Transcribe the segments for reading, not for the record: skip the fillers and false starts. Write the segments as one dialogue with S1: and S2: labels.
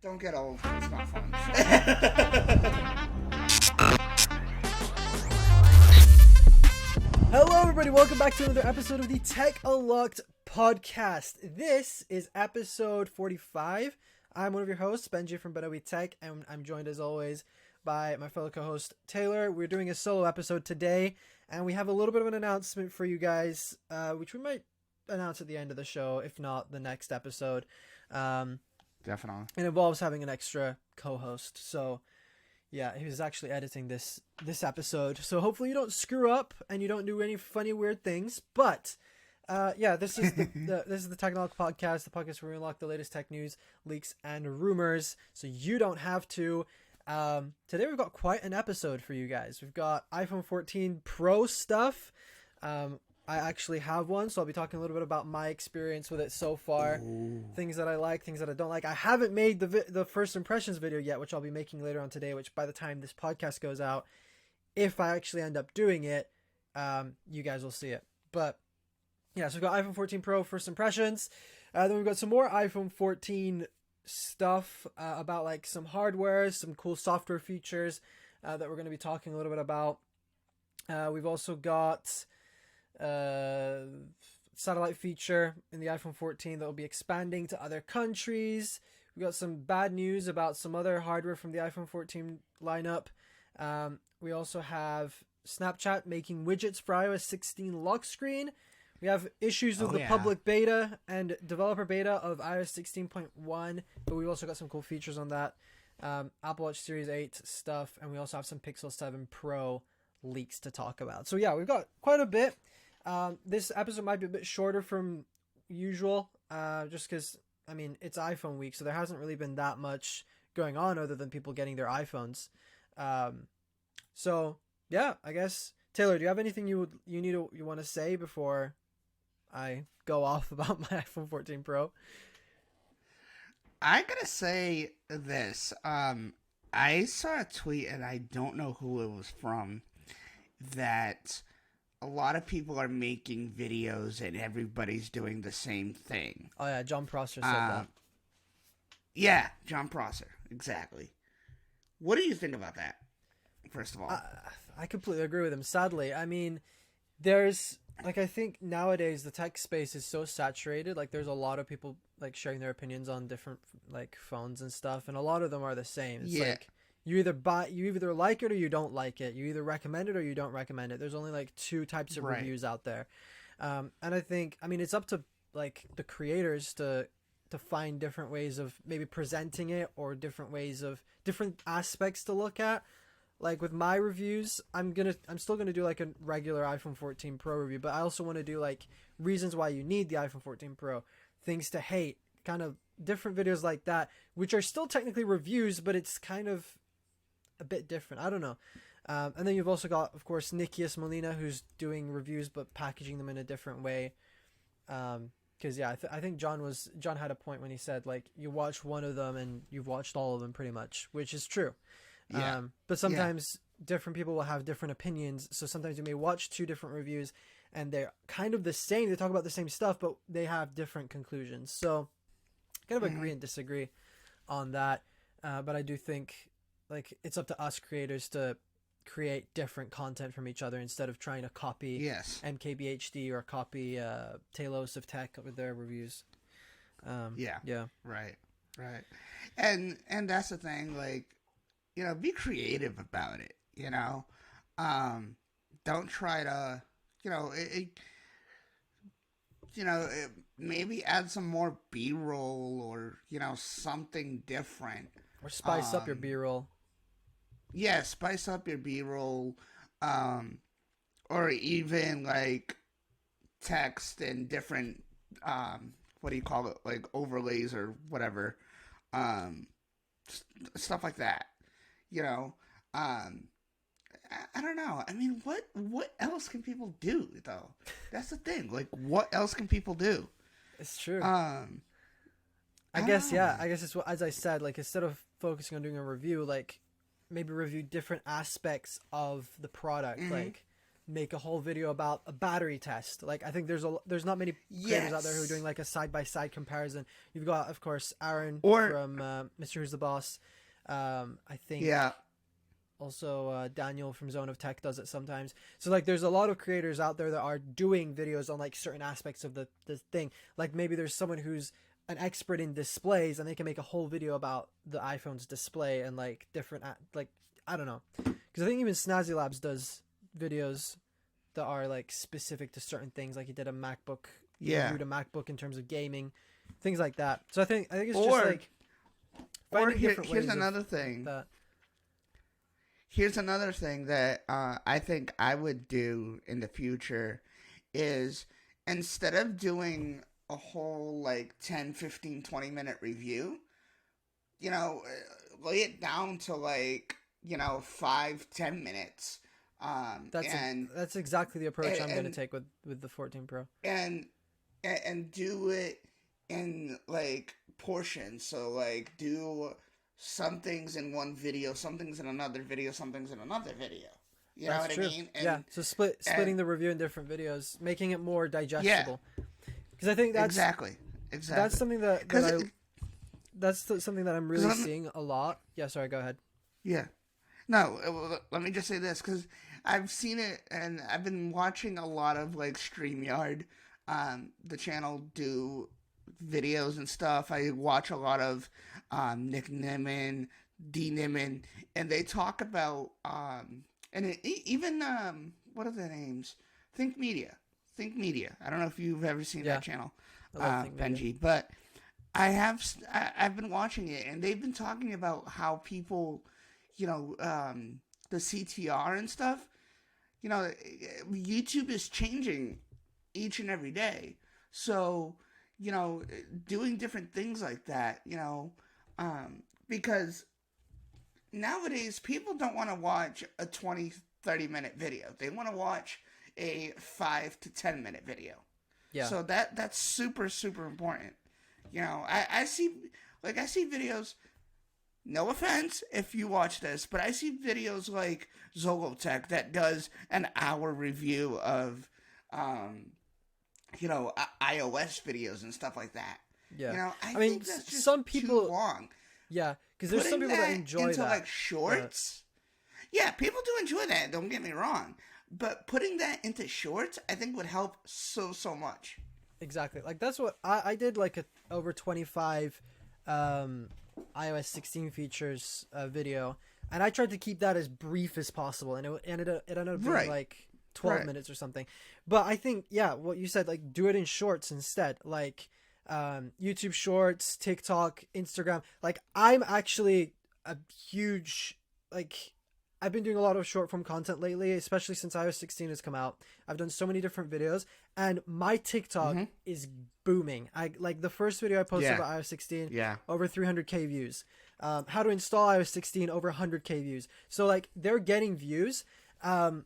S1: Don't get old. It's not fun.
S2: Hello, everybody. Welcome back to another episode of the Tech Unlocked podcast. This is episode 45. I'm one of your hosts, Benjy from BenObi Tech, and I'm joined as always by my fellow co-host Taylor. We're doing a solo episode today, and we have a little bit of an announcement for you guys, which we might announce at the end of the show, if not the next episode.
S1: Definitely.
S2: It involves having an extra co-host. So yeah, he was actually editing this episode. So hopefully you don't screw up and you don't do any funny weird things. But this is this is the Technological Podcast, the podcast where we unlock the latest tech news, leaks, and rumors, so you don't have to. Today we've got quite an episode for you guys. We've got iPhone 14 Pro stuff. I actually have one, so I'll be talking a little bit about my experience with it so far. Ooh. Things that I like, things that I don't like. I haven't made the first impressions video yet, which I'll be making later on today, which by the time this podcast goes out, if I actually end up doing it, you guys will see it. But yeah, so we've got iPhone 14 Pro first impressions. Then we've got some more iPhone 14 stuff about like some hardware, some cool software features that we're going to be talking a little bit about. We've also got satellite feature in the iPhone 14 that will be expanding to other countries. We got some bad news about some other hardware from the iPhone 14 lineup. We also have Snapchat making widgets for iOS 16 lock screen. We have issues with the public beta and developer beta of iOS 16.1, but we've also got some cool features on that. Apple Watch Series 8 stuff, and we also have some Pixel 7 Pro leaks to talk about. So yeah, we've got quite a bit. This episode might be a bit shorter from usual, just because, I mean, it's iPhone week, so there hasn't really been that much going on other than people getting their iPhones. So yeah, I guess, Taylor, do you have anything you want to say before I go off about my iPhone 14 Pro?
S1: I gotta say this. I saw a tweet, and I don't know who it was from, that a lot of people are making videos and everybody's doing the same thing.
S2: Oh yeah, John Prosser said that.
S1: Yeah, John Prosser, exactly. What do you think about that, first of all?
S2: I completely agree with him, sadly. I mean, there's, like, I think nowadays the tech space is so saturated. Like, there's a lot of people, like, sharing their opinions on different, like, phones and stuff, and a lot of them are the same. It's like, you either like it or you don't like it. You either recommend it or you don't recommend it. There's only like two types of reviews out there. And I think, I mean, it's up to like the creators to find different ways of maybe presenting it, or different aspects to look at. Like with my reviews, I'm still gonna do like a regular iPhone 14 Pro review, but I also want to do like reasons why you need the iPhone 14 Pro, things to hate, kind of different videos like that, which are still technically reviews, but it's kind of a bit different. I don't know. And then you've also got, of course, Nikias Molina, who's doing reviews but packaging them in a different way. Because yeah, I think John had a point when he said, like, you watch one of them and you've watched all of them pretty much, which is true. Yeah. But sometimes different people will have different opinions. So sometimes you may watch two different reviews and they're kind of the same. They talk about the same stuff, but they have different conclusions. So kind of agree and disagree on that. But I do think, like, it's up to us creators to create different content from each other instead of trying to copy MKBHD or copy Talos of Tech with their reviews.
S1: Right. And that's the thing, like, you know, be creative about it, you know. Don't try to, maybe add some more B-roll or, you know, something different.
S2: Or spice up your B-roll.
S1: Yeah, spice up your B-roll, or even like text and different, what do you call it, like overlays or whatever, stuff like that. You know, I don't know. I mean, what else can people do though? That's the thing. Like, what else can people do?
S2: It's true. I guess it's what, as I said, like, instead of focusing on doing a review, like, maybe review different aspects of the product, like make a whole video about a battery test. Like I think there's not many creators out there who are doing like a side by side comparison. You've got, of course, Aaron from Mr. Who's the Boss. I think also Daniel from Zone of Tech does it sometimes. So like there's a lot of creators out there that are doing videos on like certain aspects of the thing. Like maybe there's someone who's an expert in displays and they can make a whole video about the iPhone's display and like different like I don't know, because I think even Snazzy Labs does videos that are like specific to certain things. Like he did a MacBook, reviewed a MacBook in terms of gaming, things like that. So I think it's just like
S1: here's another thing. Here's another thing that I think I would do in the future is instead of doing a whole like 10, 15, 20 minute review, you know, lay it down to like, you know, 5-10 minutes.
S2: That's exactly the approach I'm going to take with the 14 Pro.
S1: And do it in like portions. So like do some things in one video, some things in another video, some things in another video. You know what I mean? And,
S2: so splitting the review in different videos, making it more digestible. Because I think that's
S1: exactly.
S2: That's something that's something that I'm really seeing a lot. Yeah, sorry, go ahead.
S1: Yeah. No, let me just say this, because I've seen it, and I've been watching a lot of, like, StreamYard, the channel, do videos and stuff. I watch a lot of Nick Nimmin, D Nimmin, and they talk about, even, what are the names? Think Media. I don't know if you've ever seen that channel, Benjy, but I've been watching it, and they've been talking about how people, you know, the CTR and stuff, you know, YouTube is changing each and every day. So, you know, doing different things like that, you know, because nowadays people don't want to watch a 20-30 minute video. They want to watch a 5 to 10 minute video. Yeah. So that's super, super important. You know, I see videos, no offense if you watch this, but I see videos like Zolotech that does an hour review of, you know, iOS videos and stuff like that. Yeah. You know, I mean, think that's just some people, too long.
S2: Yeah, because there's some people that enjoy
S1: into
S2: that.
S1: Like shorts. Yeah, people do enjoy that, don't get me wrong. But putting that into shorts, I think would help so much.
S2: Exactly. Like that's what I did, like a over 25 iOS 16 features video, and I tried to keep that as brief as possible, and it ended up being like 12 minutes or something. But I think what you said, like do it in shorts instead, like YouTube Shorts, TikTok, Instagram. Like I'm actually a huge I've been doing a lot of short form content lately, especially since iOS 16 has come out. I've done so many different videos, and my TikTok is booming. I like the first video I posted about iOS 16, over 300k views. How to install iOS 16, over 100k views. So like they're getting views, and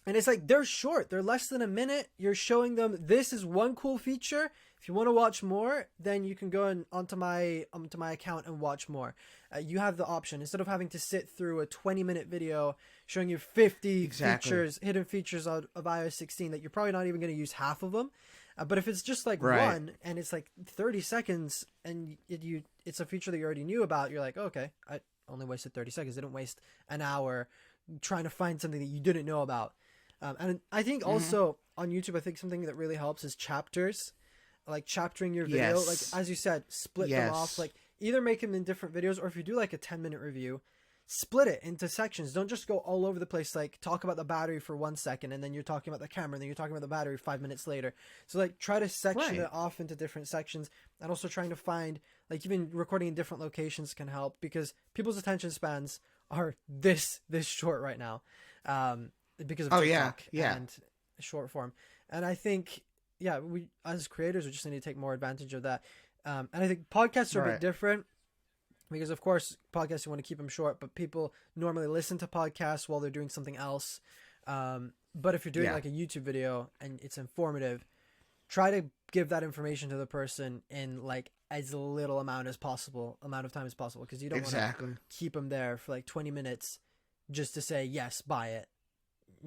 S2: it's like they're short. They're less than a minute. You're showing them this is one cool feature. If you want to watch more, then you can go onto my account and watch more. You have the option, instead of having to sit through a 20-minute video showing you 50 hidden features of iOS 16 that you're probably not even going to use half of them. But if it's just like one and it's like 30 seconds and it's a feature that you already knew about, you're like, okay, I only wasted 30 seconds. I didn't waste an hour trying to find something that you didn't know about. And I think also on YouTube, I think something that really helps is chapters. Like chaptering your video, like as you said, split them off, like either make them in different videos, or if you do like a 10-minute review, split it into sections. Don't just go all over the place, like talk about the battery for 1 second and then you're talking about the camera and then you're talking about the battery 5 minutes later. So like try to section it off into different sections, and also trying to find, like, even recording in different locations can help, because people's attention spans are this short right now, because of TikTok and short form. And I think we as creators, we just need to take more advantage of that. And I think podcasts are a bit different, because of course podcasts, you want to keep them short, but people normally listen to podcasts while they're doing something else. But if you're doing like a YouTube video and it's informative, try to give that information to the person in like as little amount of time as possible, because you don't want to keep them there for like 20 minutes just to say yes, buy it.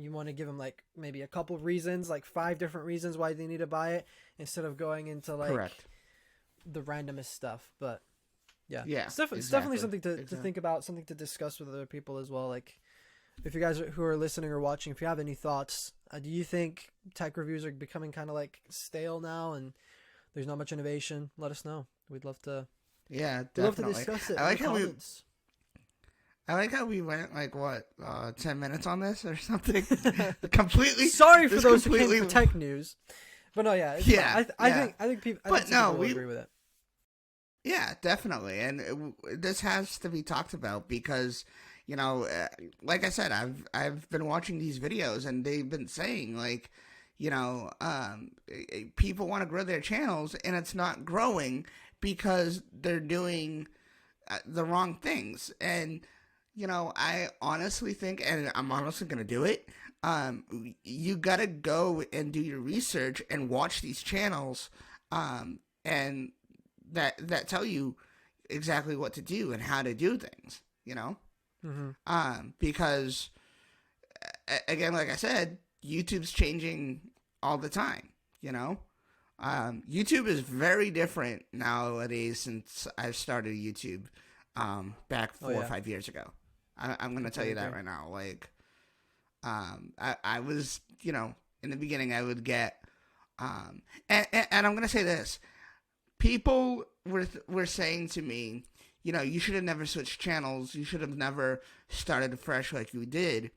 S2: you want to give them like maybe a couple reasons, like 5 different reasons why they need to buy it, instead of going into like
S1: Correct.
S2: the randomest stuff. But yeah,
S1: Yeah,
S2: it's definitely
S1: exactly.
S2: something to
S1: Exactly.
S2: think about, something to discuss with other people as well. Like, if you guys who are listening or watching, if you have any thoughts, do you think tech reviews are becoming kind of like stale now and there's not much innovation? Let us know. We'd love to.
S1: Yeah,
S2: We'd love to
S1: definitely.
S2: discuss it
S1: I
S2: in the
S1: like how we
S2: comments.
S1: I like how we went like what 10 minutes on this or something. completely.
S2: Sorry for
S1: this
S2: those who
S1: completely.
S2: came for tech news, but no, yeah, it's
S1: Yeah,
S2: fine.
S1: yeah.
S2: I think people. I
S1: But
S2: think some
S1: no,
S2: people will
S1: we
S2: agree with it.
S1: Yeah, definitely, and this has to be talked about because, like I said, I've been watching these videos and they've been saying like, people want to grow their channels and it's not growing because they're doing the wrong things, and I honestly think, and I'm honestly gonna do it. You gotta go and do your research and watch these channels, and that tell you exactly what to do and how to do things,
S2: Mm-hmm.
S1: because again, like I said, YouTube's changing all the time, YouTube is very different nowadays since I started YouTube, back 4 or 5 years ago. I'm gonna tell you that right now. Like, I was, in the beginning I would get, and I'm gonna say this. People were saying to me, you should have never switched channels. You should have never started fresh like you did.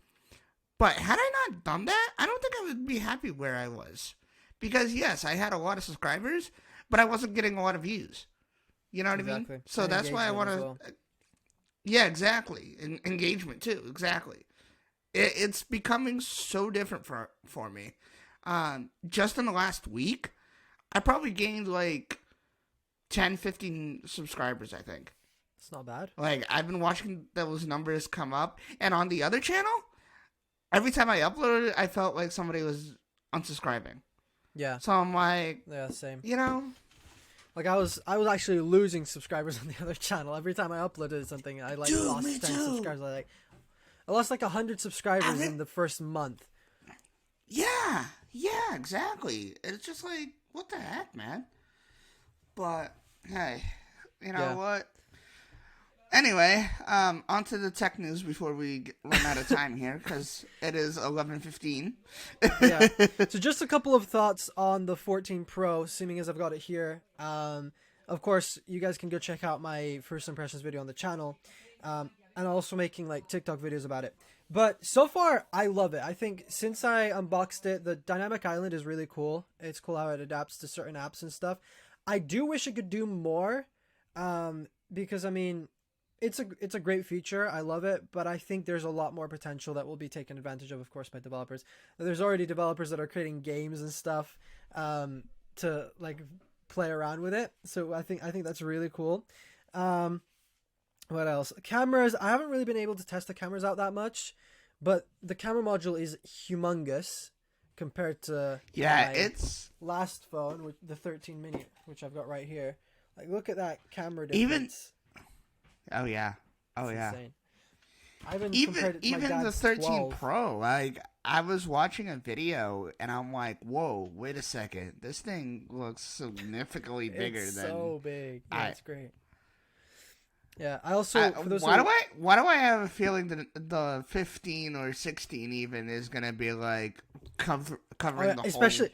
S1: But had I not done that, I don't think I would be happy where I was. Because yes, I had a lot of subscribers, but I wasn't getting a lot of views. You know what I mean? So
S2: And
S1: that's why I want to.
S2: well.
S1: Yeah, exactly. Engagement too, exactly. It's becoming so different for me. Just in the last week, I probably gained like 10, 15 subscribers, I think.
S2: It's not bad.
S1: Like, I've been watching those numbers come up, and on the other channel, every time I uploaded, I felt like somebody was unsubscribing.
S2: Yeah.
S1: So I'm like,
S2: Yeah, same. Like I was actually losing subscribers on the other channel. Every time I uploaded something, I
S1: Dude,
S2: lost
S1: me
S2: 10
S1: too.
S2: subscribers. I lost like 100 subscribers in the first month.
S1: Yeah, exactly. It's just like, what the heck, man? But hey, you know what? Anyway, on to the tech news before we run out of time here, because it is 11:15.
S2: Yeah. So just a couple of thoughts on the 14 Pro, assuming as I've got it here. Of course, you guys can go check out my first impressions video on the channel, and also making like TikTok videos about it. But so far, I love it. I think since I unboxed it, the dynamic island is really cool. It's cool how it adapts to certain apps and stuff. I do wish it could do more, because I mean, it's a great feature. I love it, but I think there's a lot more potential that will be taken advantage of course, by developers. There's already developers that are creating games and stuff, to like play around with it. So I think that's really cool. What else? Cameras. I haven't really been able to test the cameras out that much, but the camera module is humongous compared to
S1: It's
S2: last phone, the 13 mini, which I've got right here. Like, look at that camera difference.
S1: Oh yeah.
S2: Insane. I haven't
S1: Even
S2: compared it to my
S1: the
S2: dad's
S1: 13
S2: 12.
S1: Pro, like, I was watching a video and I'm like, whoa, wait a second, this thing looks significantly bigger
S2: It's
S1: than.
S2: so big. Yeah, it's great. Yeah, I also
S1: why do I have a feeling that the 15 or 16 even is gonna be like covering the
S2: especially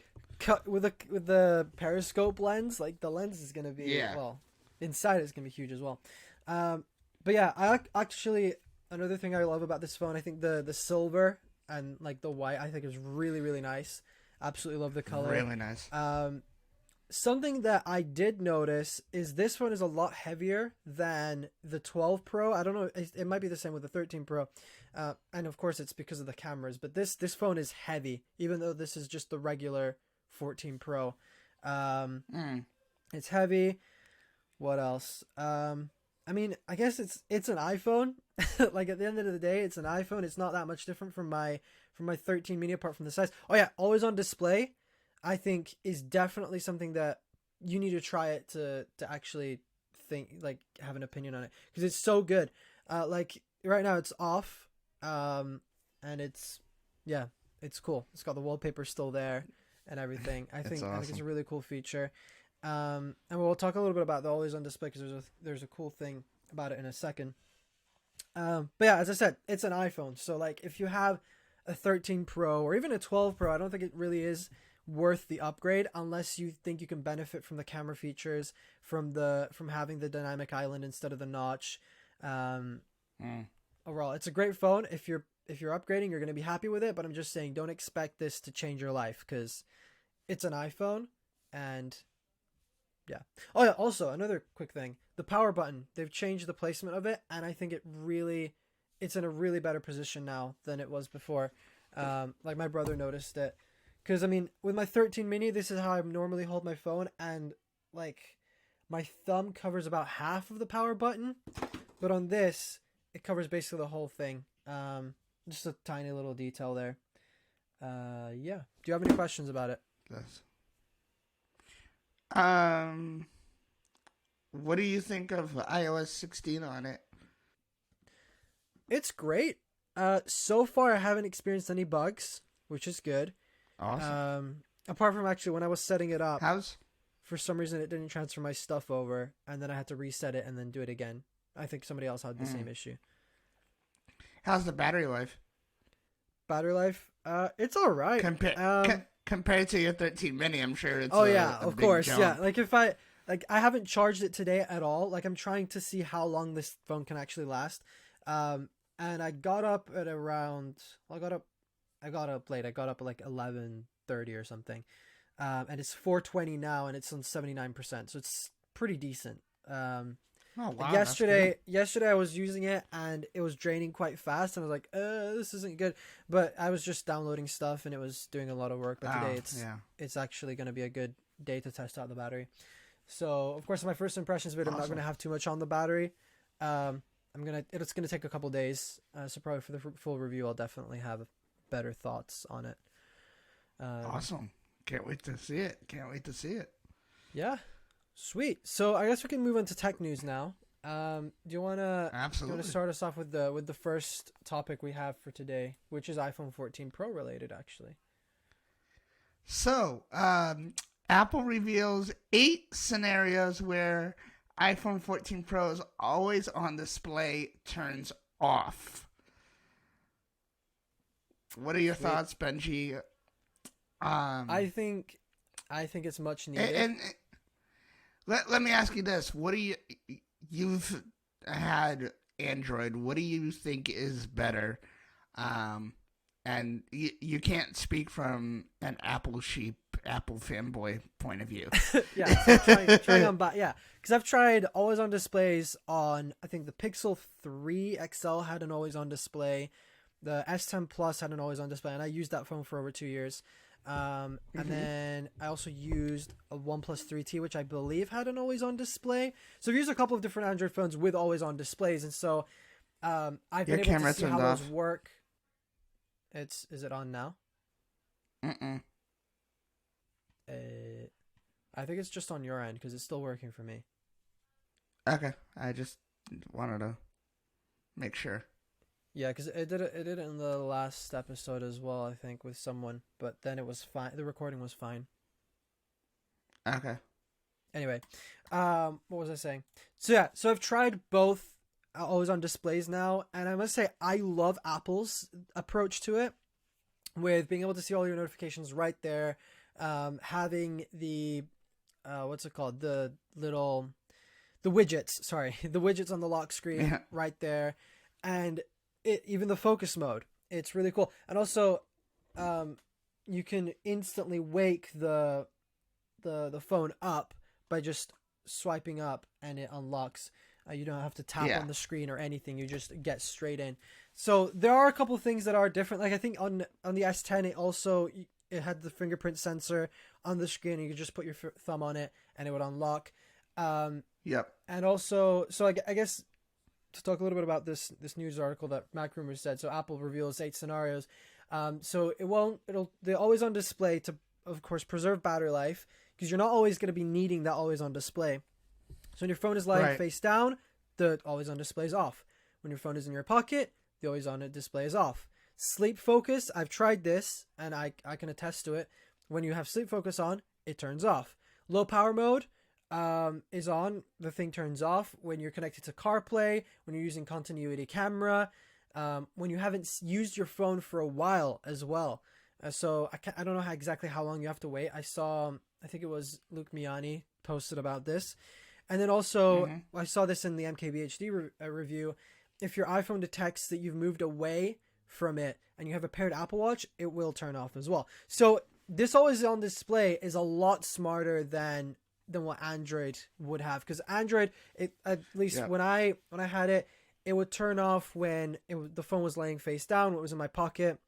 S2: with the periscope lens. Like, the lens is gonna be well, inside it's gonna be huge as well. But yeah, I actually, another thing I love about this phone, I think the silver and like the white, I think is really, really nice. Absolutely love the color.
S1: Really nice.
S2: Something that I did notice is this phone is a lot heavier than the 12 Pro. I don't know, it might be the same with the 13 Pro. And of course it's because of the cameras, but this phone is heavy, even though this is just the regular 14 Pro. It's heavy. What else? I mean, I guess it's an iPhone. Like, at the end of the day, it's an iPhone. It's not that much different from my 13 mini, apart from the size. Oh yeah, always on display, I think, is definitely something that you need to try it to actually think, like, have an opinion on it, because it's so good. Like right now it's off, and it's it's cool. It's got the wallpaper still there and everything. I think it's a really cool feature. And we'll talk a little bit about the always on display because there's a cool thing about it in a second. But yeah, as I said, it's an iPhone. So like if you have a 13 Pro or even a 12 Pro, I don't think it really is worth the upgrade unless you think you can benefit from the camera features, from having the dynamic island instead of the notch. Overall, it's a great phone. If you're upgrading, you're going to be happy with it, but I'm just saying don't expect this to change your life because it's an iPhone. And yeah. Oh yeah, also another quick thing, the power button, they've changed the placement of it, and I think it's in a really better position now than it was before. Like my brother noticed it, because I mean with my 13 mini, this is how I normally hold my phone, and like my thumb covers about half of the power button, but on this it covers basically the whole thing. Just a tiny little detail there. Yeah, do you have any questions about it?
S1: Yes. What do you think of iOS 16 on it?
S2: It's great. So far I haven't experienced any bugs, which is good.
S1: Awesome.
S2: Apart from actually when I was setting it up,
S1: How's
S2: for some reason it didn't transfer my stuff over, and then I had to reset it and then do it again. I think somebody else had the same issue.
S1: How's the battery life?
S2: Battery life? It's all right.
S1: Compared to your 13 mini, I'm sure it's
S2: of course. Jump. Yeah. Like if I haven't charged it today at all. Like I'm trying to see how long this phone can actually last. And I got up at around I got up late. I got up at like 11:30 or something. And it's 4:20 now and it's on 79%. So it's pretty decent.
S1: Oh, wow,
S2: yesterday I was using it and it was draining quite fast, and I was like, this isn't good. But I was just downloading stuff and it was doing a lot of work. But today it's actually going to be a good day to test out the battery. So of course, my first impressions of it, I'm not going to have too much on the battery. It's going to take a couple days. So probably for the full review, I'll definitely have better thoughts on it.
S1: Awesome. Can't wait to see it.
S2: Yeah. Sweet. So I guess we can move on to tech news now. Do you want to start us off with the first topic we have for today, which is iPhone 14 Pro related, actually?
S1: So, Apple reveals 8 scenarios where iPhone 14 Pro's always on display turns off. What are your thoughts, Benji?
S2: I think it's much needed.
S1: And let me ask you this: you've had Android? What do you think is better? And you can't speak from an Apple fanboy point of view.
S2: Yeah, so trying on, because I've tried always on displays on. I think the Pixel 3 XL had an always on display. The S10 Plus had an always on display, and I used that phone for over 2 years. And then I also used a OnePlus 3T, which I believe had an always on display. So I've used a couple of different Android phones with always on displays, and so I've been able to see how those work. Is it on now?
S1: Mm-mm.
S2: I think it's just on your end because it's still working for me.
S1: Okay, I just wanted to make sure.
S2: Yeah, because it did it in the last episode as well, I think, with someone. But then it was fine. The recording was fine.
S1: Okay.
S2: Anyway, what was I saying? So I've tried both always on displays now, and I must say I love Apple's approach to it, with being able to see all your notifications right there, having the what's it called? The widgets. Sorry, the widgets on the lock screen right there, and even the focus mode, it's really cool. And also you can instantly wake the phone up by just swiping up, and it unlocks. You don't have to tap on the screen or anything, you just get straight in. So there are a couple of things that are different. Like I think on the S10 it had the fingerprint sensor on the screen, and you could just put your thumb on it and it would unlock.
S1: Yep.
S2: And also, so I guess to talk a little bit about this news article that Mac Rumors said. So Apple reveals 8 scenarios. So they're always on display to, of course, preserve battery life, because you're not always going to be needing that always on display. So when your phone is lying face down, the always on display is off. When your phone is in your pocket, the always on display is off. Sleep focus, I've tried this, and I can attest to it. When you have sleep focus on, it turns off. Low power mode is on, the thing turns off. When you're connected to CarPlay, when you're using continuity camera, when you haven't used your phone for a while as well. So I don't know exactly how long you have to wait. I think it was Luke Miani posted about this. And then also, I saw this in the MKBHD review. If your iPhone detects that you've moved away from it and you have a paired Apple Watch, it will turn off as well. So this always on display is a lot smarter than what Android would have, because Android, at least when I had it, it would turn off when the phone was laying face down, when it was in my pocket.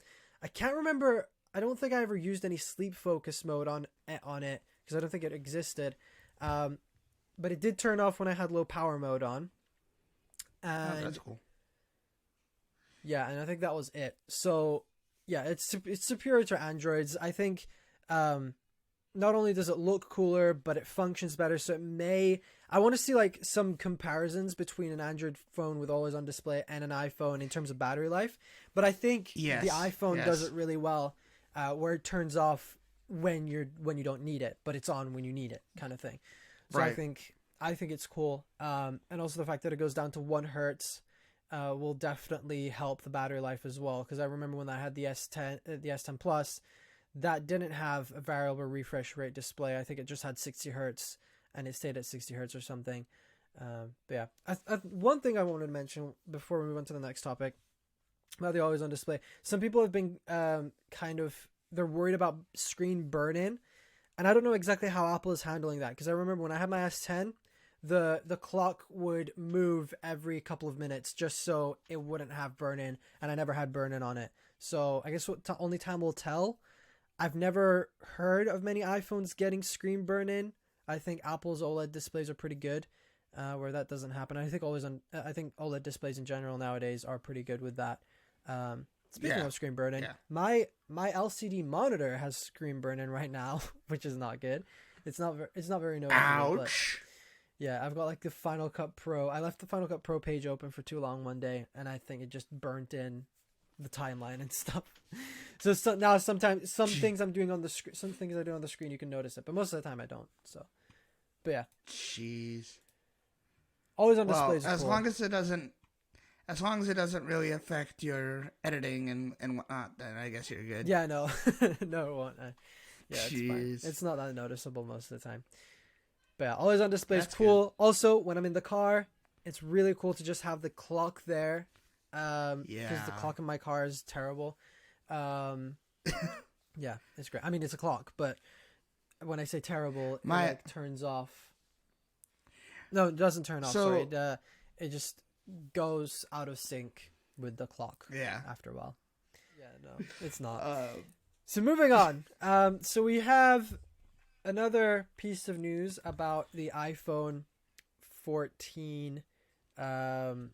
S2: I can't remember. I don't think I ever used any sleep focus mode on it because I don't think it existed. But it did turn off when I had low power mode on. And
S1: that's cool.
S2: Yeah, and I think that was it. So yeah, it's superior to Androids. I think not only does it look cooler, but it functions better. So I want to see like some comparisons between an Android phone with always on display and an iPhone in terms of battery life. But I think the iPhone does it really well, where it turns off when you don't need it, but it's on when you need it, kind of thing. So right. I think it's cool. And also the fact that it goes down to 1 hertz will definitely help the battery life as well. Because I remember when I had the S10 Plus, that didn't have a variable refresh rate display. I think it just had 60 hertz and it stayed at 60 hertz or something. But yeah, one thing I wanted to mention before we move on to the next topic about the always on display. Some people have been they're worried about screen burn-in. And I don't know exactly how Apple is handling that, because I remember when I had my S10, the clock would move every couple of minutes just so it wouldn't have burn-in, and I never had burn-in on it. So I guess only time will tell. I've never heard of many iPhones getting screen burn-in. I think Apple's OLED displays are pretty good, where that doesn't happen. I think OLED displays in general nowadays are pretty good with that. Speaking of screen burn-in, my LCD monitor has screen burn-in right now, which is not good. It's not very noticeable.
S1: Ouch.
S2: Yeah, I've got like the Final Cut Pro. I left the Final Cut Pro page open for too long one day, and I think it just burnt in the timeline and stuff. So now sometimes some things I'm doing on the screen, some things I do on the screen, you can notice it, but most of the time I don't. So, but yeah.
S1: Jeez.
S2: Always on displays.
S1: As long as it doesn't really affect your editing and whatnot, then I guess you're good.
S2: Yeah, no, no, it won't. It's fine. It's not that noticeable most of the time. But yeah, always on display is cool. Good. Also, when I'm in the car, it's really cool to just have the clock there. Because the clock in my car is terrible. Yeah, it's great. I mean, it's a clock, but when I say terrible, it turns off. No, it doesn't turn off. Sorry, it just goes out of sync with the clock.
S1: Yeah.
S2: After a while. Yeah, no, it's not. So moving on. So we have another piece of news about the iPhone 14. iPhone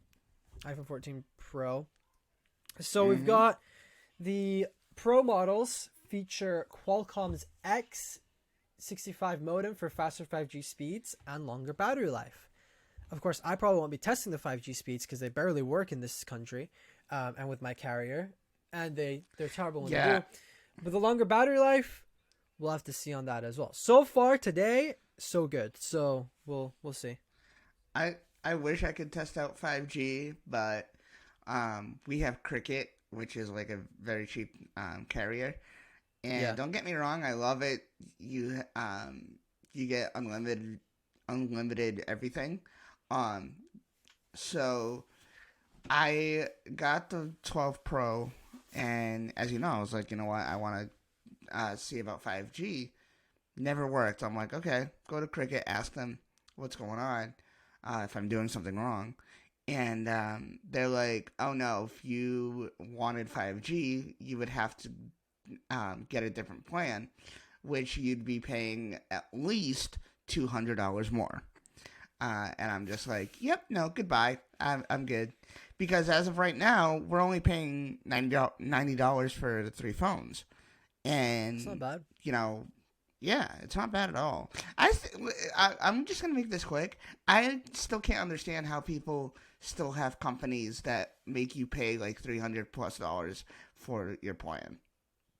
S2: 14 Pro. So we've got the Pro models feature Qualcomm's X65 modem for faster 5G speeds and longer battery life. Of course, I probably won't be testing the 5G speeds because they barely work in this country and with my carrier, and they're terrible when they do. But the longer battery life, we'll have to see on that as well. So far today, so good. So we'll see.
S1: I wish I could test out 5G, but we have Cricket, which is like a very cheap carrier. And don't get me wrong, I love it. You get unlimited everything. So I got the 12 Pro, and as you know, I was like, you know what, I want to see about 5G. Never worked. I'm like, okay, go to Cricket, ask them what's going on. If I'm doing something wrong. And they're like, oh no, if you wanted 5G, you would have to get a different plan, which you'd be paying at least $200 more. And I'm just like, yep, no, goodbye. I'm good. Because as of right now, we're only paying $90 for the 3 phones. And,
S2: it's not bad.
S1: You know, Yeah, it's not bad at all. I'm just gonna make this quick. I still can't understand how people still have companies that make you pay like $300+ for your plan,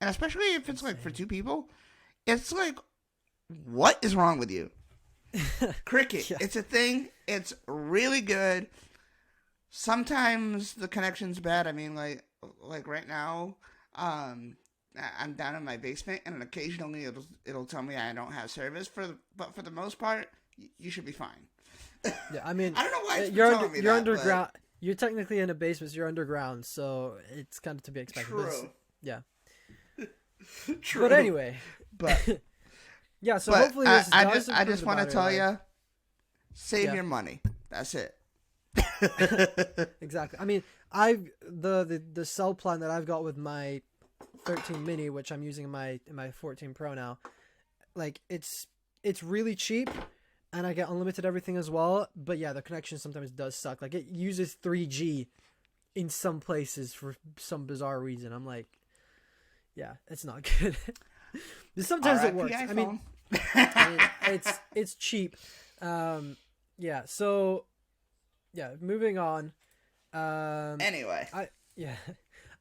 S1: and especially if it's like for
S2: Insane.
S1: two people. It's like, what is wrong with you? Cricket.
S2: Yeah.
S1: It's a thing. It's really good. Sometimes the connection's bad. I mean, like right now, I'm down in my basement, and occasionally it'll tell me I don't have service. But for the most part, you should be fine.
S2: Yeah, I mean,
S1: I don't know why it's been
S2: you're
S1: telling me
S2: you're
S1: that,
S2: underground. You're technically in a basement. So you're underground, so it's kind of to be
S1: but
S2: expected. But
S1: true,
S2: yeah.
S1: true.
S2: But anyway,
S1: But
S2: yeah. So
S1: but
S2: hopefully this does
S1: I
S2: improve
S1: just
S2: the
S1: want to
S2: battery
S1: tell
S2: life.
S1: you, save
S2: Yeah,
S1: your money. That's it.
S2: exactly. I mean, the cell plan that I've got with my 13 mini, which I'm using in my 14 Pro now, like it's really cheap, and I get unlimited everything as well. But yeah, the connection sometimes does suck. Like it uses 3G in some places for some bizarre reason. I'm like, yeah, it's not good. But sometimes it
S1: R.I.P.
S2: works. I mean,
S1: iPhone.
S2: it's cheap. Yeah. So yeah, moving on.
S1: Anyway,
S2: Yeah.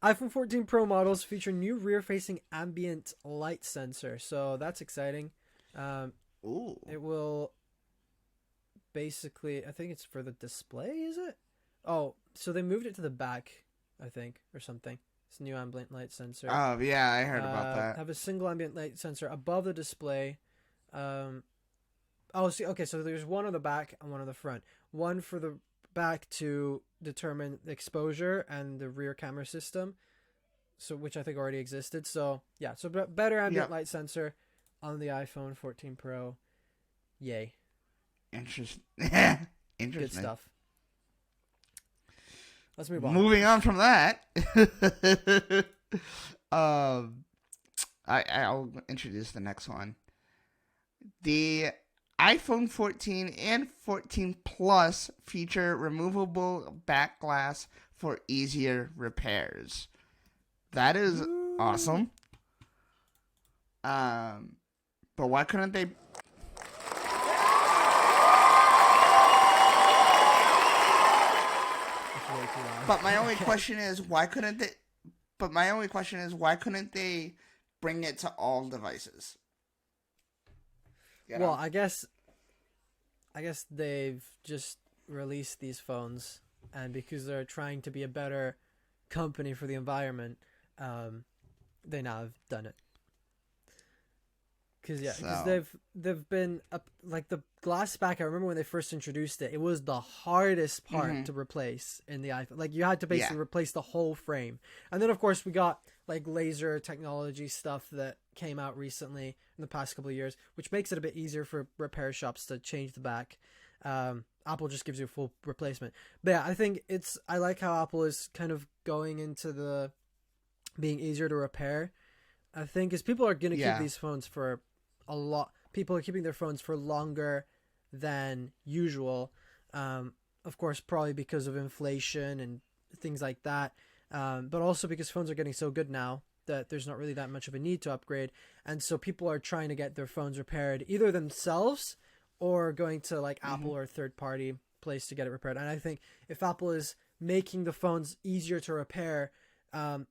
S2: iPhone 14 Pro models feature new rear-facing ambient light sensor, so that's exciting. Um,
S1: ooh,
S2: it will basically, I think it's for the display, is it? Oh, so they moved it to the back, I think, or something. It's a new ambient light sensor.
S1: oh yeah, I heard about that.
S2: Have a single ambient light sensor above the display. Um, oh, see, okay, so there's one on the back and one on the front. One for the back to determine the exposure and the rear camera system, so which I think already existed. So yeah, so better ambient
S1: Yep.
S2: light sensor on the iPhone 14 Pro. Yay,
S1: Interesting.
S2: good
S1: Interesting.
S2: stuff. Let's move on.
S1: Moving on from that, um, I'll introduce the next one. The iPhone 14 and 14 Plus feature removable back glass for easier repairs. That is awesome. But why couldn't they?
S2: That's way too loud.
S1: But my only
S2: Okay.
S1: question is why couldn't they? But my only question is why couldn't they bring it to all devices? You know?
S2: Well, I guess they've just released these phones, and because they're trying to be a better company for the environment, they now have done it. Because
S1: So
S2: they've been up, like the glass back. I remember when they first introduced it. It was the hardest part to replace in the iPhone. Like you had to basically
S1: yeah,
S2: replace the whole frame. And then of course we got like laser technology stuff that came out recently in the past couple of years, which makes it a bit easier for repair shops to change the back. Apple just gives you a full replacement. But yeah, I like how Apple is kind of going into the being easier to repair. I think is people are gonna keep
S1: yeah,
S2: these phones for a lot. People are keeping their phones for longer than usual. Of course, probably because of inflation and things like that. But also because phones are getting so good now that there's not really that much of a need to upgrade. And so people are trying to get their phones repaired either themselves or going to like Apple or a third party place to get it repaired. And I think if Apple is making the phones easier to repair,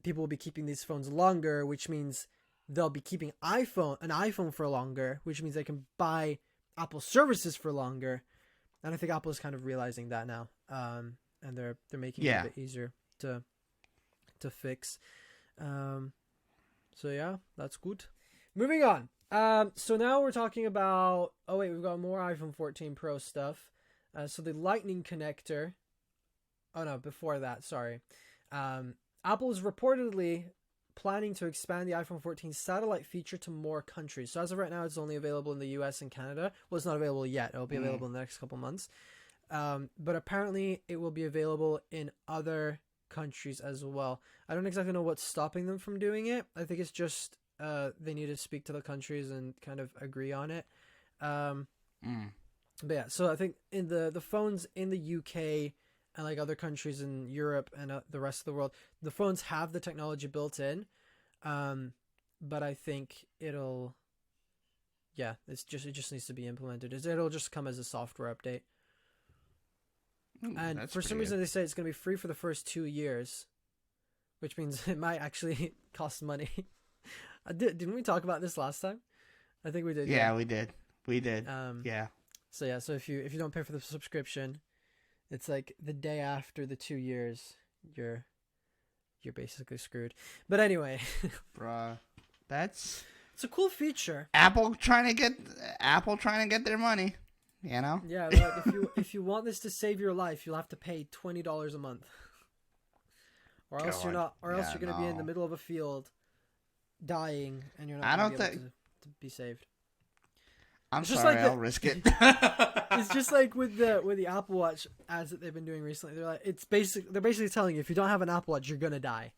S2: people will be keeping these phones longer, which means they'll be keeping an iPhone for longer, which means they can buy Apple services for longer. And I think Apple is kind of realizing that now, and they're making it a
S1: yeah.
S2: bit easier to fix. So yeah, that's good. Moving on. So now we're talking about. Oh wait, we've got more iPhone 14 Pro stuff. So the Lightning connector. Oh no, before that, sorry. Apple is reportedly planning to expand the iPhone 14 satellite feature to more countries. So as of right now, it's only available in the US and Canada. Well, it's not available yet. It'll be available in the next couple months. But apparently it will be available in other countries as well. I don't exactly know what's stopping them from doing it. I think it's just they need to speak to the countries and kind of agree on it. But yeah, so I think in the phones in the UK and like other countries in Europe and the rest of the world, the phones have the technology built in, but I think it'll yeah, it just needs to be implemented. It'll just come as a software update.
S1: Ooh,
S2: And for some reason, they say it's going to be free for the first 2 years, which means it might actually cost money. Didn't we talk about this last time? I think we did.
S1: Yeah, we did. Yeah.
S2: So yeah, so if you don't pay for the subscription, it's like the day after the 2 years, you're basically screwed. But anyway,
S1: Bruh,
S2: it's a cool feature.
S1: Apple trying to get their money. You know?
S2: Yeah, like if you want this to save your life, you'll have to pay $20 a month, or else you're gonna be in the middle of a field, dying, and you're not gonna be able to be saved.
S1: I'm sorry, I'll risk it.
S2: It's just like with the Apple Watch ads that they've been doing recently. They're basically telling you if you don't have an Apple Watch, you're gonna die.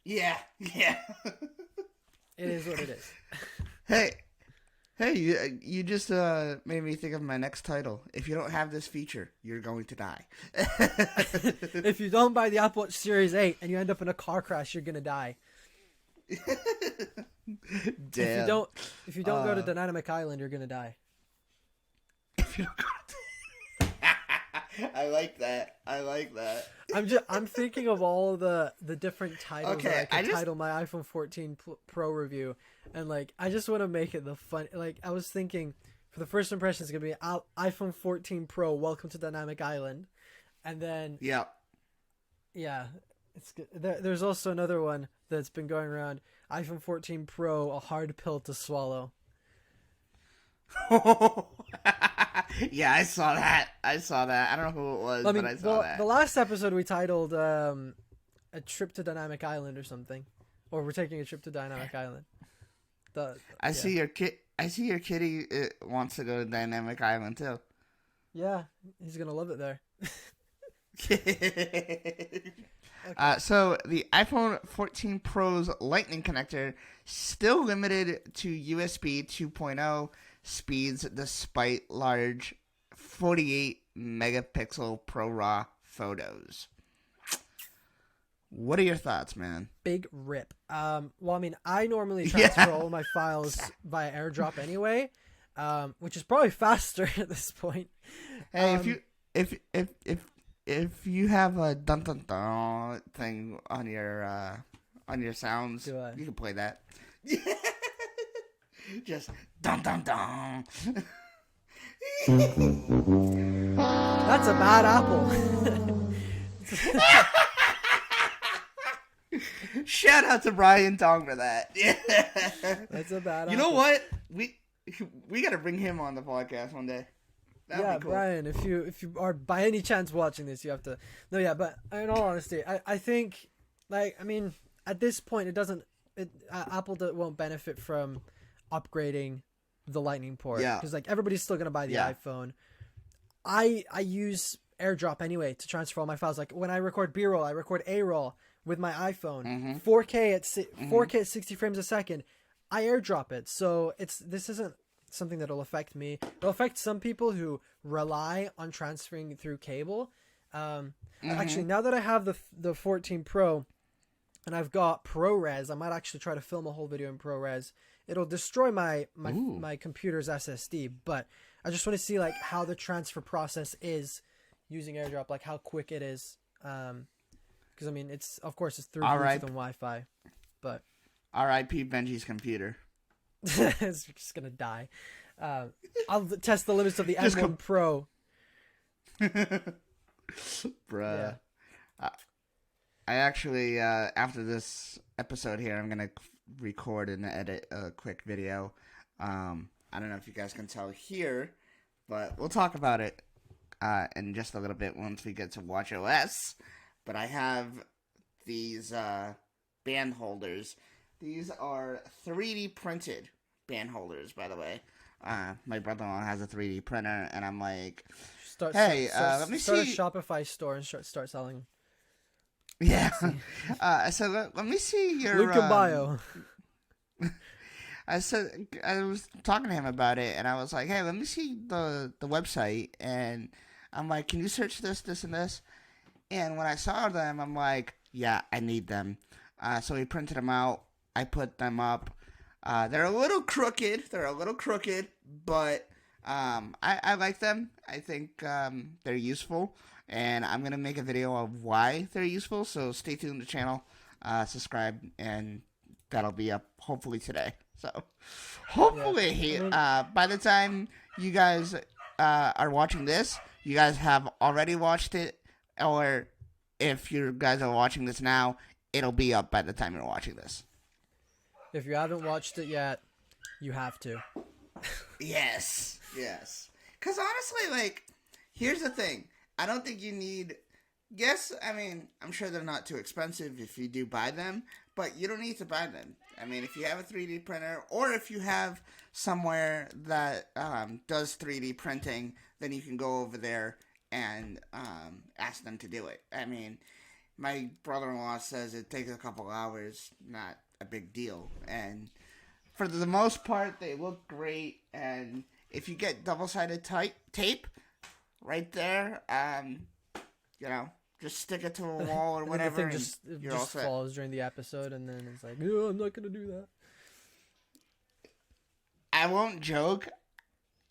S1: Yeah.
S2: It is what it is.
S1: Hey, you just made me think of my next title. If you don't have this feature, you're going to die.
S2: If you don't buy the Apple Watch Series 8 and you end up in a car crash, you're gonna die.
S1: Damn.
S2: If you don't go to Dynamic Island, you're gonna die.
S1: If you don't go to I like that.
S2: I'm thinking of all the different titles that I could title my iPhone 14 Pro review, and like I just want to make it the fun. Like I was thinking, for the first impression, it's gonna be iPhone 14 Pro. Welcome to Dynamic Island, and then yeah, it's good. There's also another one that's been going around: iPhone 14 Pro, a hard pill to swallow.
S1: Yeah, I saw that. I don't know who it was, but I saw that.
S2: The last episode we titled a trip to Dynamic Island or something, or we're taking a trip to Dynamic Island.
S1: I see your kitty wants to go to Dynamic Island too.
S2: Yeah, he's gonna love it there.
S1: Okay. So the iPhone 14 Pro's Lightning connector still limited to USB 2.0 speeds despite large 48 megapixel ProRAW photos. What are your thoughts, man?
S2: Big rip. Well, I mean, I normally transfer all my files via AirDrop anyway, which is probably faster at this point.
S1: Hey, if you have a dun dun dun thing on your sounds, you can play that. Just dun dun dun.
S2: That's a bad apple.
S1: Shout out to Brian Tong for that.
S2: That's a bad apple.
S1: You know what? We got to bring him on the podcast one day. That'd be cool.
S2: Brian, if you are by any chance watching this, you have to. No, yeah, but in all honesty, I think, like, I mean, at this point, Apple won't benefit from upgrading the Lightning port, because like everybody's still gonna buy the iPhone. I use AirDrop anyway to transfer all my files. Like when I record B-roll, I record A-roll with my iPhone, 4K at 60 frames a second. I AirDrop it, so this isn't something that'll affect me. It'll affect some people who rely on transferring through cable. Actually, now that I have the 14 Pro and I've got ProRes, I might actually try to film a whole video in ProRes. It'll destroy my computer's SSD, but I just want to see like how the transfer process is using AirDrop, like how quick it is. Because I mean, it's through Bluetooth and Wi-Fi, but
S1: R.I.P. Benji's computer.
S2: It's just gonna die. I'll test the limits of the M1 Pro.
S1: Bruh. Yeah. I actually, after this episode here, I'm gonna record and edit a quick video. I don't know if you guys can tell here, but we'll talk about it in just a little bit once we get to watchOS. But I have these band holders. These are 3D printed band holders, by the way. My brother-in-law has a 3D printer, and I'm like, let me
S2: start
S1: see.
S2: a Shopify store and start selling.
S1: Yeah. So let me see your
S2: link in bio.
S1: I was talking to him about it, and I was like, hey, let me see the website. And I'm like, can you search this, and this? And when I saw them, I'm like, yeah, I need them. So we printed them out. I put them up. They're a little crooked. But I like them. I think they're useful, and I'm gonna make a video of why they're useful. So stay tuned to the channel, subscribe, and that'll be up hopefully today. So hopefully, by the time you guys are watching this, you guys have already watched it, or if you guys are watching this now, it'll be up by the time you're watching this.
S2: If you haven't watched it yet, you have to.
S1: Yes. Because honestly, like, here's the thing. I don't think you need. Yes, I mean, I'm sure they're not too expensive if you do buy them, but you don't need to buy them. I mean, if you have a 3D printer, or if you have somewhere that does 3D printing, then you can go over there and ask them to do it. I mean, my brother-in-law says it takes a couple hours, not a big deal. And for the most part, they look great. And if you get double-sided tape right there, just stick it to a wall or whatever.
S2: The thing just falls during the episode, and then it's like, oh, I'm not gonna do that.
S1: I won't joke.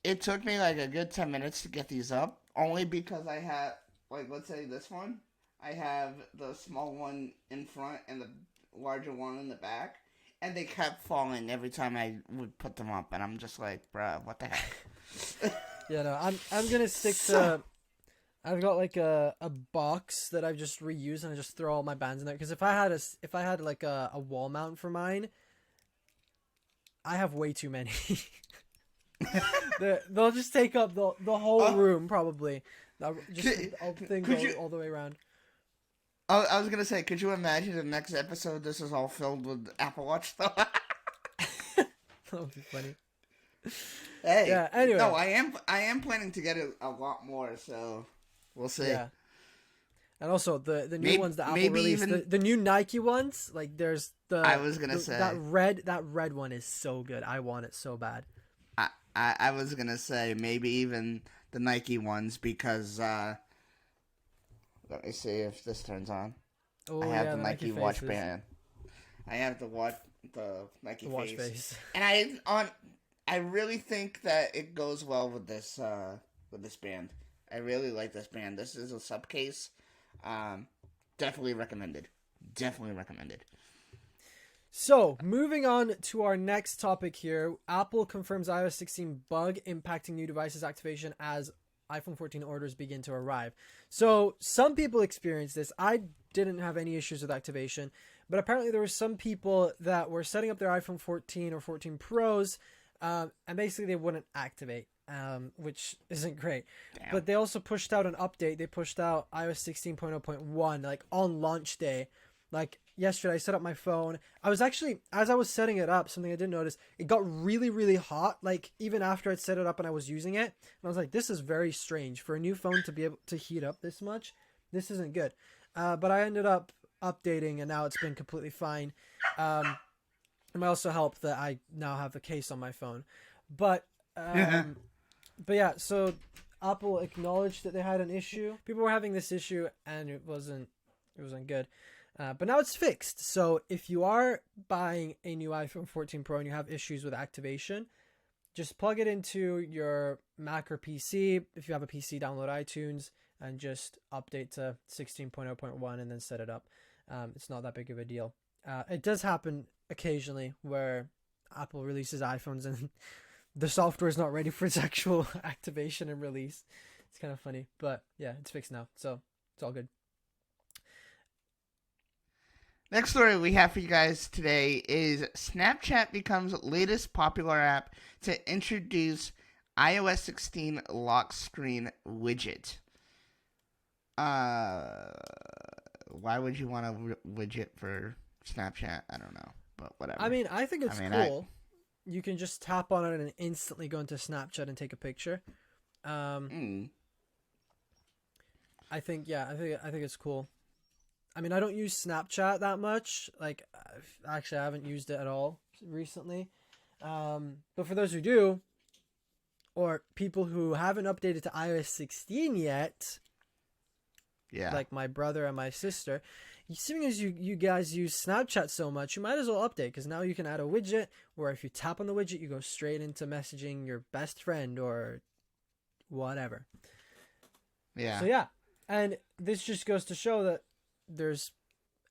S1: It took me like a good 10 minutes to get these up, only because I have, like, let's say this one. I have the small one in front and the larger one in the back, and they kept falling every time I would put them up, and I'm just like, bruh, what the heck?
S2: Yeah, no, I'm gonna stick to. I've got like a box that I've just reused, and I just throw all my bands in there. Because if I had like a wall mount for mine, I have way too many. They'll just take up the whole room probably. All things all the way around.
S1: I was gonna say, could you imagine the next episode? This is all filled with Apple Watch stuff.
S2: That would be funny.
S1: Hey,
S2: yeah. Anyway,
S1: no, I am planning to get a lot more, so we'll see.
S2: Yeah. And also the new ones that Apple released, the new Nike ones, like there's
S1: I was gonna say
S2: that red one is so good. I want it so bad.
S1: I was gonna say maybe even the Nike ones because let me see if this turns on.
S2: Oh,
S1: I have
S2: the
S1: the Nike watch
S2: faces.
S1: band. I have the Nike
S2: watch
S1: face. And I really think that it goes well with this band. I really like this band. This is a sub case. Definitely recommended.
S2: So, moving on to our next topic here. Apple confirms iOS 16 bug impacting new devices activation as iPhone 14 orders begin to arrive. So, some people experienced this. I didn't have any issues with activation, but apparently there were some people that were setting up their iPhone 14 or 14 Pros, and basically they wouldn't activate, which isn't great.
S1: Damn.
S2: But they also pushed out an update. They pushed out iOS 16.0.1 like on launch day. Like yesterday, I set up my phone. I was actually, as I was setting it up, something I didn't notice, it got really, really hot. Like even after I'd set it up and I was using it, and I was like, this is very strange for a new phone to be able to heat up this much. This isn't good. But I ended up updating, and now it's been completely fine. It might also help that I now have a case on my phone. But yeah, so Apple acknowledged that they had an issue. People were having this issue, and it wasn't good. But now it's fixed. So if you are buying a new iPhone 14 Pro and you have issues with activation, just plug it into your Mac or PC. If you have a PC, download iTunes and just update to 16.0.1 and then set it up. It's not that big of a deal. It does happen occasionally where Apple releases iPhones and the software is not ready for its actual activation and release. It's kind of funny, but yeah, it's fixed now. So it's all good.
S1: Next story we have for you guys today is Snapchat becomes latest popular app to introduce iOS 16 lock screen widget. Why would you want a widget for Snapchat? I don't know, but whatever.
S2: I mean, I think it's cool. You can just tap on it and instantly go into Snapchat and take a picture. I think it's cool. I mean, I don't use Snapchat that much. Like, actually, I haven't used it at all recently. But for those who do, or people who haven't updated to iOS 16 yet,
S1: Yeah.
S2: like my brother and my sister. Seeing as you guys use Snapchat so much, you might as well update, because now you can add a widget where if you tap on the widget, you go straight into messaging your best friend or whatever.
S1: Yeah.
S2: So yeah, and this just goes to show that there's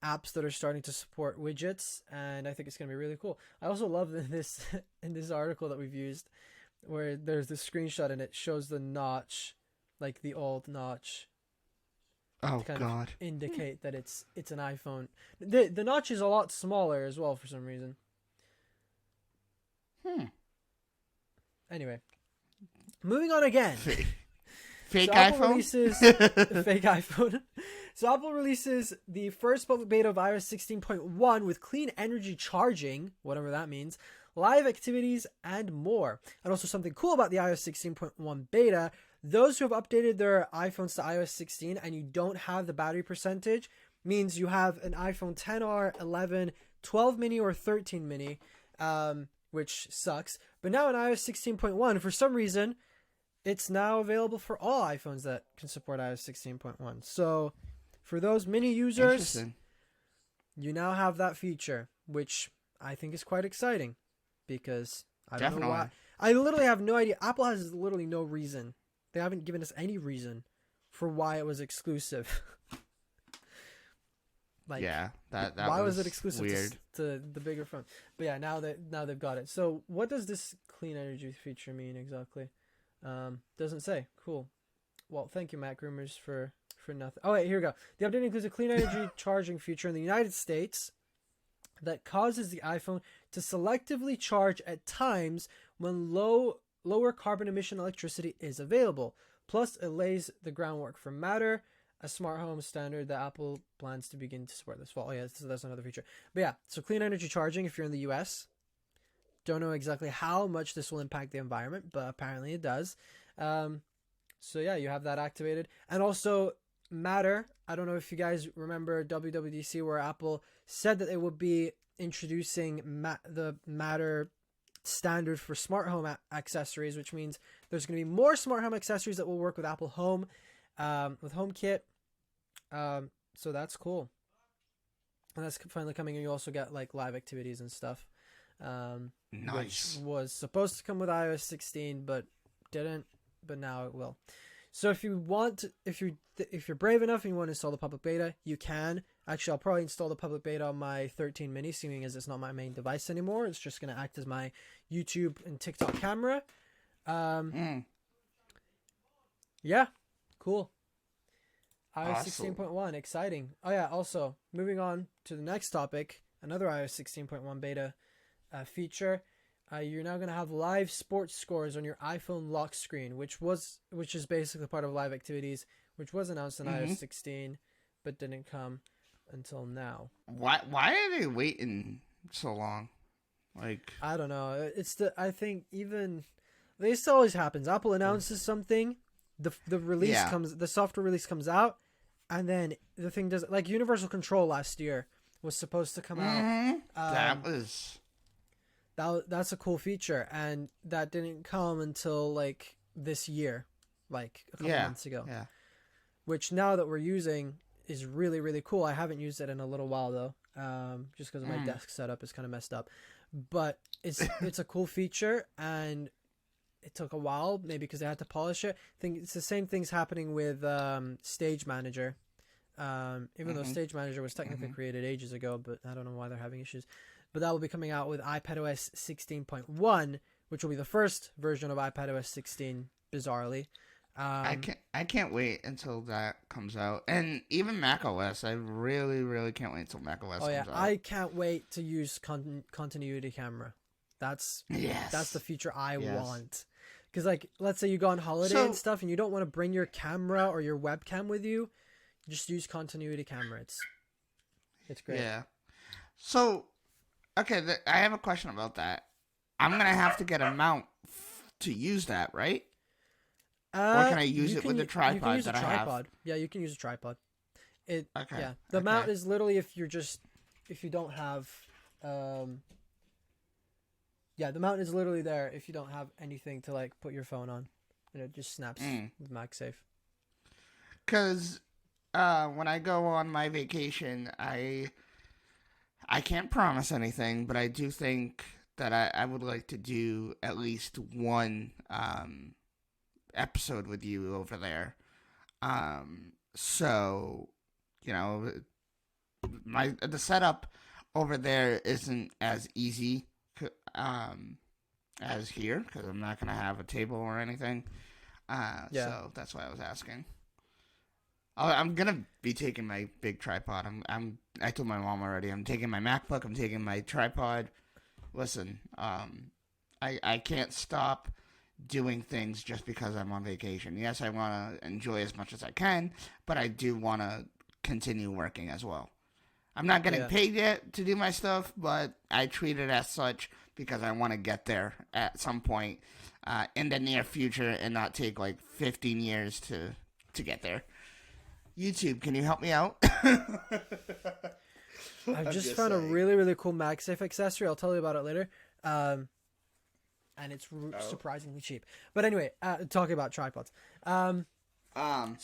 S2: apps that are starting to support widgets, and I think it's going to be really cool. I also love this in this article that we've used, where there's this screenshot and it shows the notch, like the old notch,
S1: Oh
S2: to kind
S1: God.
S2: of indicate that it's an iPhone. The notch is a lot smaller as well for some reason. Anyway, moving on again.
S1: Fake
S2: So Apple
S1: iPhone.
S2: releases fake iPhone. So Apple releases the first public beta of iOS 16.1 with clean energy charging, whatever that means, live activities, and more. And also something cool about the iOS 16.1 beta, those who have updated their iPhones to iOS 16 and you don't have the battery percentage means you have an iPhone 10R, 11, 12 mini, or 13 mini, which sucks. But now in iOS 16.1, for some reason, it's now available for all iPhones that can support iOS 16.1. So for those mini users, you now have that feature, which I think is quite exciting, because I don't know why. I literally have no idea. Apple has literally no reason. They haven't given us any reason for why it was exclusive. Like,
S1: yeah, that
S2: why was it exclusive
S1: weird.
S2: to the bigger phone? But yeah, now they've got it. So what does this clean energy feature mean exactly? Doesn't say. Cool. Well, thank you, Matt Groomers, for nothing. Oh wait, here we go. The update includes a clean energy charging feature in the United States that causes the iPhone to selectively charge at times when lower carbon emission electricity is available. Plus, it lays the groundwork for Matter, a smart home standard that Apple plans to begin to support this fall. Oh yeah, so that's another feature. But yeah, so clean energy charging if you're in the US. Don't know exactly how much this will impact the environment, but apparently it does. So yeah, you have that activated. And also Matter. I don't know if you guys remember WWDC, where Apple said that it would be introducing the Matter standard for smart home accessories, which means there's going to be more smart home accessories that will work with Apple Home, with HomeKit. So that's cool. And that's finally coming, and you also get like live activities and stuff.
S1: Nice.
S2: Which was supposed to come with iOS 16 but didn't, but now it will. So if you want, if you're brave enough and you want to install the public beta, you can. Actually, I'll probably install the public beta on my 13 mini, seeing as it's not my main device anymore. It's just going to act as my YouTube and TikTok camera. Yeah, cool. iOS 16.1, exciting. Oh yeah, also moving on to the next topic, another iOS 16.1 beta feature. You're now going to have live sports scores on your iPhone lock screen, which is basically part of live activities, which was announced in iOS 16 but didn't come until now.
S1: Why are they waiting so long? Like,
S2: I don't know. I think even this always happens. Apple announces something, the release comes, the software release comes out, and then the thing does, like Universal Control last year was supposed to come out. That's a cool feature, and that didn't come until like this year, like a couple months ago. Yeah. Which now that we're using is really, really cool. I haven't used it in a little while though, just because my desk setup is kind of messed up. But it's a cool feature, and it took a while, maybe because they had to polish it. I think it's the same things happening with Stage Manager. Even though Stage Manager was technically created ages ago, but I don't know why they're having issues. But that will be coming out with iPadOS 16.1, which will be the first version of iPadOS 16, bizarrely.
S1: I can't wait until that comes out. And even macOS, I really, really can't wait until macOS comes out.
S2: I can't wait to use continuity camera. That's the feature I want. Because, like, let's say you go on holiday and stuff, and you don't want to bring your camera or your webcam with you, just use continuity camera. It's great.
S1: Yeah. So, okay, I have a question about that. I'm going to have to get a mount to use that, right? Or can I use it with the tripod that I have?
S2: Yeah, you can use a tripod. The mount is literally if you don't have, the mount is literally there if you don't have anything to like put your phone on, and it just snaps with MagSafe.
S1: Because when I go on my vacation, I can't promise anything, but I do think that I would like to do at least one episode with you over there. So you know, the setup over there isn't as easy um, as here because I'm not gonna have a table or anything.
S2: Yeah.
S1: So that's why I was asking. I'm gonna be taking my big tripod. I told my mom already. I'm taking my MacBook. I'm taking my tripod. Listen, I can't stop doing things just because I'm on vacation. Yes, I want to enjoy as much as I can, but I do want to continue working as well. I'm not getting
S2: Yeah.
S1: paid yet to do my stuff, but I treat it as such because I want to get there at some point in the near future and not take like 15 years to get there. YouTube, can you help me out?
S2: I've
S1: I'm
S2: just
S1: just
S2: found a
S1: saying.
S2: really, really cool MagSafe accessory. I'll tell you about it later. And it's surprisingly cheap. But anyway, talking about tripods. So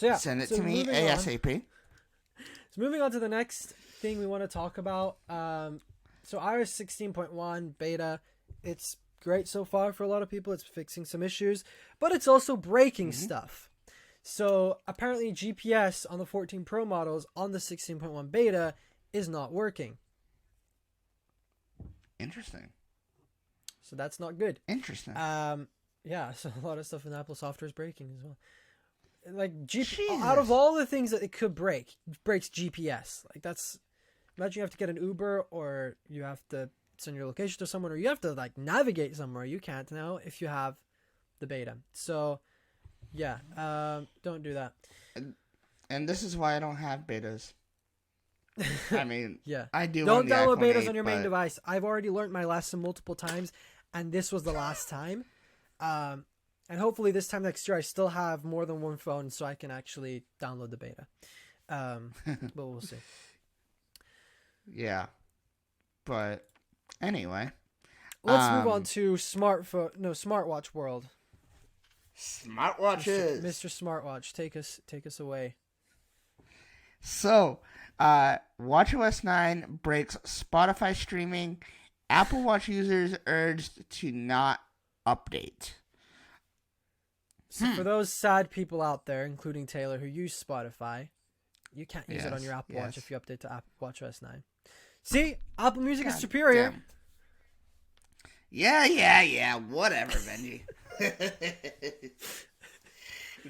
S2: yeah,
S1: Send it
S2: so
S1: to me
S2: moving on.
S1: ASAP.
S2: So moving on to the next thing we want to talk about. So iOS 16.1 beta, it's great so far for a lot of people. It's fixing some issues, but it's also breaking stuff. So apparently GPS on the 14 Pro models on the 16.1 beta is not working.
S1: Interesting.
S2: So that's not good.
S1: Interesting.
S2: Yeah, so a lot of stuff in Apple software is breaking as well. Like
S1: Jesus.
S2: out of all the things that it could break, it breaks GPS. Like that's, imagine you have to get an Uber or you have to send your location to someone or you have to like navigate somewhere. You can't now if you have the beta. So yeah, don't do that.
S1: And this is why I don't have betas. I mean,
S2: Yeah,
S1: I do.
S2: don't
S1: on the
S2: download
S1: iPhone
S2: betas
S1: 8,
S2: on your main
S1: but
S2: device. I've already learned my lesson multiple times, and this was the last time. And hopefully this time next year I still have more than one phone so I can actually download the beta. But we'll see.
S1: But anyway,
S2: Let's move on to smartwatch world.
S1: smartwatches.
S2: Mr. Smartwatch, take us away.
S1: So, watchOS 9 breaks Spotify streaming. Apple Watch users urged to not update.
S2: So for those sad people out there, including Taylor, who use Spotify, you can't use it on your Apple Watch if you update to WatchOS 9. See, Apple Music is superior.
S1: Damn. Yeah. Whatever, Benji.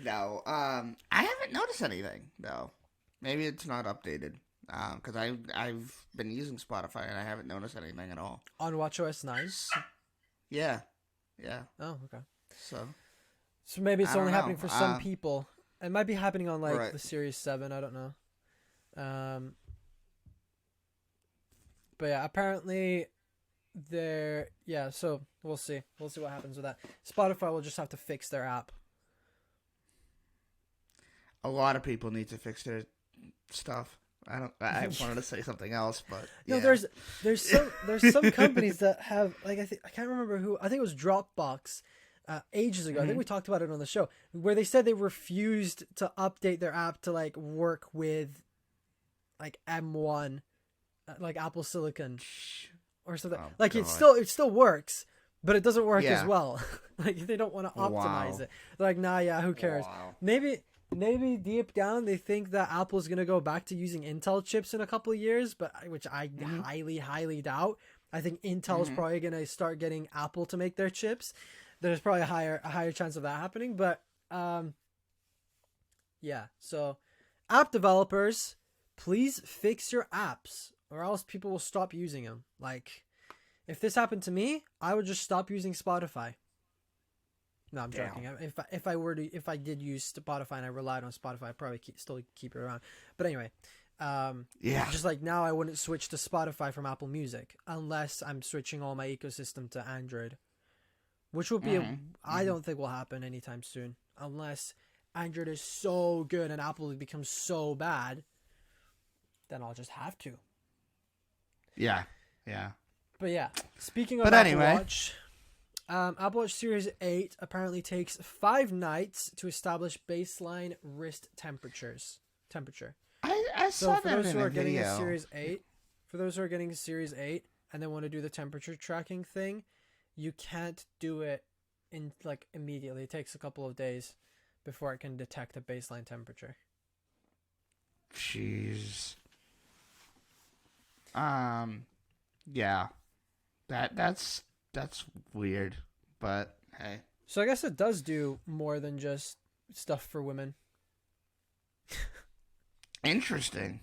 S1: No, I haven't noticed anything though. Maybe it's not updated. Because I've been using Spotify and I haven't noticed anything at all.
S2: On WatchOS 9?
S1: Yeah.
S2: Oh, okay.
S1: So
S2: maybe it's
S1: I don't
S2: only
S1: know.
S2: happening for some people. It might be happening on like
S1: Right.
S2: the Series 7. I don't know. But yeah, apparently they're So we'll see. We'll see what happens with that. Spotify will just have to fix their app.
S1: a lot of people need to fix their stuff. I wanted to say something else, but
S2: No,
S1: yeah.
S2: there's some companies that have like I can't remember who. I think it was Dropbox. Ages ago, I think we talked about it on the show, where they said they refused to update their app to like work with like M1, like Apple Silicon or something.
S1: Oh,
S2: like
S1: God.
S2: it still works, but it doesn't work as
S1: Yeah.
S2: well. Like they don't want to optimize it. They're like, nah, yeah, who cares?
S1: Wow.
S2: Maybe deep down they think that Apple's gonna go back to using Intel chips in a couple of years, but which I highly doubt. I think Intel's probably gonna start getting Apple to make their chips. There's probably a higher chance of that happening, but yeah. So, app developers, please fix your apps, or else people will stop using them. Like, if this happened to me, I would just stop using Spotify. No, I'm joking. If I did use Spotify and I relied on Spotify, I'd probably still keep it around. But anyway,
S1: Yeah.
S2: just like now, I wouldn't switch to Spotify from Apple Music unless I'm switching all my ecosystem to Android. Which will be, I don't think will happen anytime soon. Unless Android is so good and Apple becomes so bad, then I'll just have to.
S1: Yeah.
S2: But yeah, speaking of
S1: anyway.
S2: Apple Watch Series 8 apparently takes 5 nights to establish baseline wrist temperature.
S1: I
S2: So
S1: saw
S2: for
S1: that
S2: those
S1: in
S2: who
S1: a
S2: are getting a
S1: video.
S2: Series 8, and they want to do the temperature tracking thing, you can't do it in like immediately. It takes a couple of days before it can detect a baseline temperature.
S1: Jeez. Yeah. That's weird, but hey.
S2: So I guess it does do more than just stuff for women.
S1: Interesting.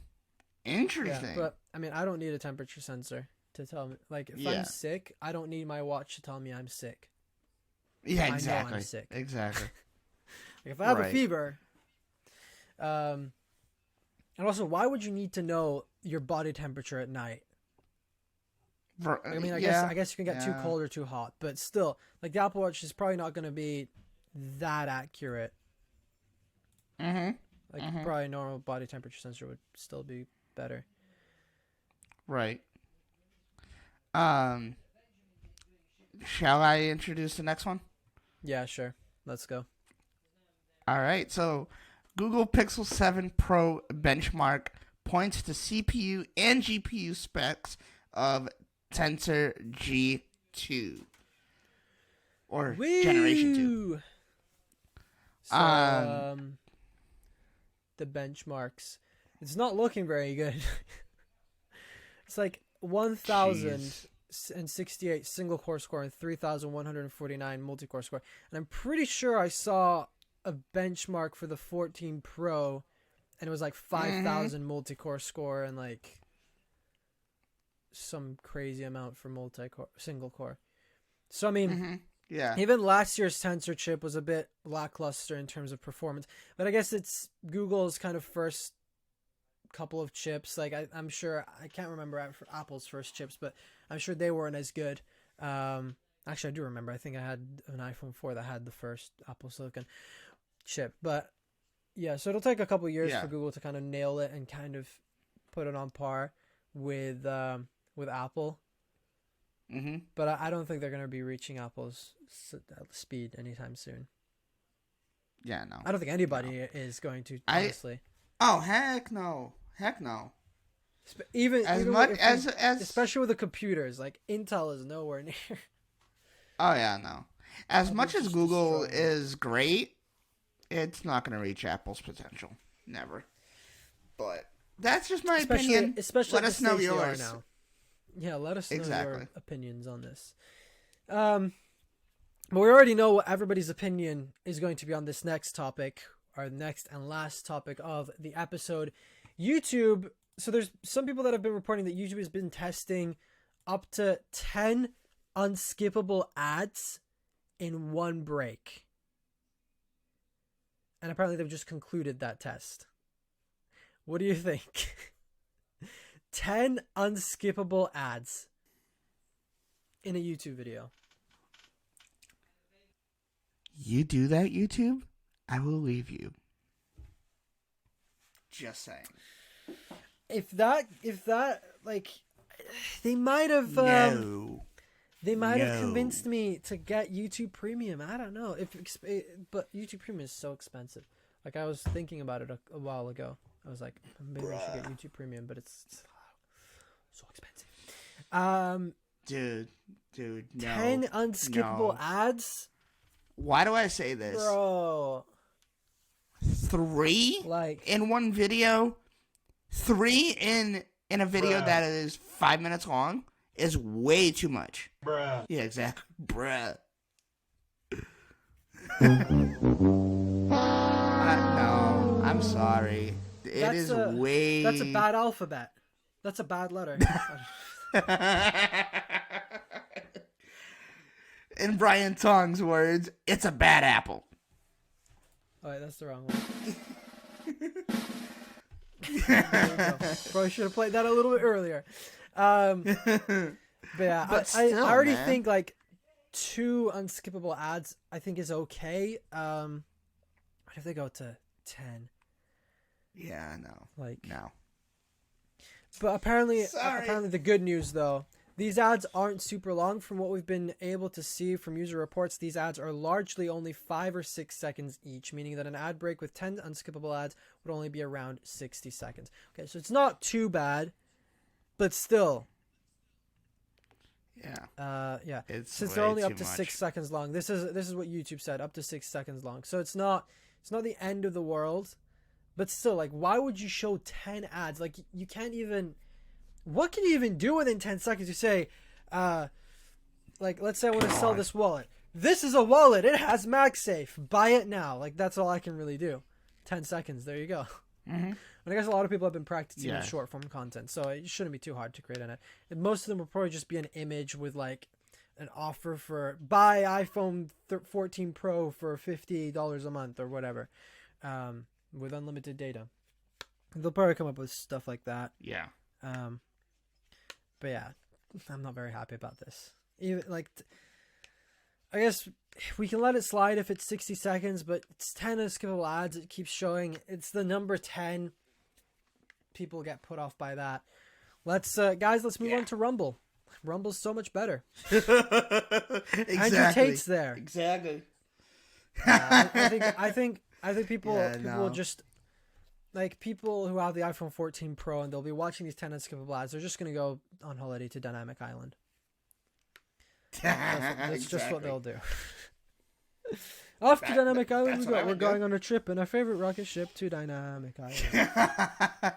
S2: Yeah, but I mean, I don't need a temperature sensor to tell me. Like, if I'm sick, I don't need my watch to tell me I'm sick.
S1: Yeah,
S2: I
S1: exactly.
S2: know I'm sick.
S1: Exactly.
S2: Like, if I have a fever, and also, why would you need to know your body temperature at night? I mean, I guess you can get too cold or too hot, but still, like the Apple Watch is probably not going to be that accurate. Like probably a normal body temperature sensor would still be better.
S1: Right. Shall I introduce the next one?
S2: Yeah, sure. Let's go.
S1: All right. So, Google Pixel 7 Pro benchmark points to CPU and GPU specs of Tensor G2 or Generation 2.
S2: So, the benchmarks. It's not looking very good. It's like 1,068 single core score and 3,149 multi-core score. And I'm pretty sure I saw a benchmark for the 14 Pro and it was like 5,000 multi-core score and like some crazy amount for multi-core, single core. So, I mean,
S1: yeah.
S2: Even last year's Tensor chip was a bit lackluster in terms of performance, but I guess it's Google's kind of first couple of chips. Like I'm sure, I can't remember Apple's first chips, but I'm sure they weren't as good. Actually, I do remember. I think I had an iPhone 4 that had the first Apple Silicon chip, but yeah. So it'll take a couple of years for Google to kind of nail it and kind of put it on par with Apple. But I don't think they're going to be reaching Apple's speed anytime soon.
S1: Yeah, no.
S2: I don't think anybody is going to, honestly.
S1: Oh, heck no.
S2: Especially with the computers, like Intel is nowhere near.
S1: Oh, yeah, no. As much as Google is great, it's not going to reach Apple's potential. Never. But that's just my opinion.
S2: Especially
S1: let us know yours.
S2: Now. Yeah, let us know your opinions on this. But we already know what everybody's opinion is going to be on this next topic, our next and last topic of the episode. YouTube. So there's some people that have been reporting that YouTube has been testing up to 10 unskippable ads in one break. And apparently they've just concluded that test. What do you think? 10 unskippable ads in a YouTube video.
S1: You do that, YouTube? I will leave you. Just saying.
S2: If that, like, they might have, they might have convinced me to get YouTube Premium. I don't know but YouTube Premium is so expensive. Like, I was thinking about it a while ago. I was like, maybe I should get YouTube Premium, but it's so expensive.
S1: Dude, no.
S2: 10 unskippable ads?
S1: Why do I say this?
S2: Bro.
S1: 3 in one video? 3 in a video that is 5 minutes long is way too much.
S3: Bruh.
S1: Yeah, exactly. Bruh. No, I'm sorry. That's a
S2: bad alphabet. That's a bad letter.
S1: In Brian Tong's words, it's a bad apple.
S2: Oh, wait, that's the wrong one. Probably should have played that a little bit earlier. But yeah, I already think like 2 unskippable ads I think is okay. What if they go to 10?
S1: Yeah, no.
S2: Like
S1: no.
S2: But apparently the good news though, These ads aren't super long. From what we've been able to see from user reports, these ads are largely only 5 or 6 seconds each, meaning that an ad break with 10 unskippable ads would only be around 60 seconds. Okay, so it's not too bad, but still.
S1: Yeah.
S2: Since they're only up to 6 seconds long. This is what YouTube said, up to 6 seconds long. So it's not the end of the world, but still, like, why would you show 10 ads? Like, you can't even. What can you even do within 10 seconds? You say, like, let's say I want to sell this wallet. This is a wallet. It has MagSafe. Buy it now. Like, that's all I can really do. 10 seconds. There you go.
S1: Mm-hmm.
S2: And I guess a lot of people have been practicing with short form content, so it shouldn't be too hard to create on it. And most of them will probably just be an image with, like, an offer for buy iPhone 14 Pro for $50 a month or whatever, with unlimited data. They'll probably come up with stuff like that.
S1: Yeah.
S2: But yeah, I'm not very happy about this. Even like, I guess we can let it slide if it's 60 seconds, but it's 10 unskippable ads. It keeps showing. It's the number 10. People get put off by that. Let's move on to Rumble. Rumble's so much better.
S1: Exactly.
S2: Andrew Tate's there.
S1: Exactly.
S2: I think people just. Like, people who have the iPhone 14 Pro and they'll be watching these 10 unskippable ads, they're just going to go on holiday to Dynamic Island. That's just what they'll do. Off to Dynamic Island we go. We're going on a trip in our favorite rocket ship to Dynamic Island.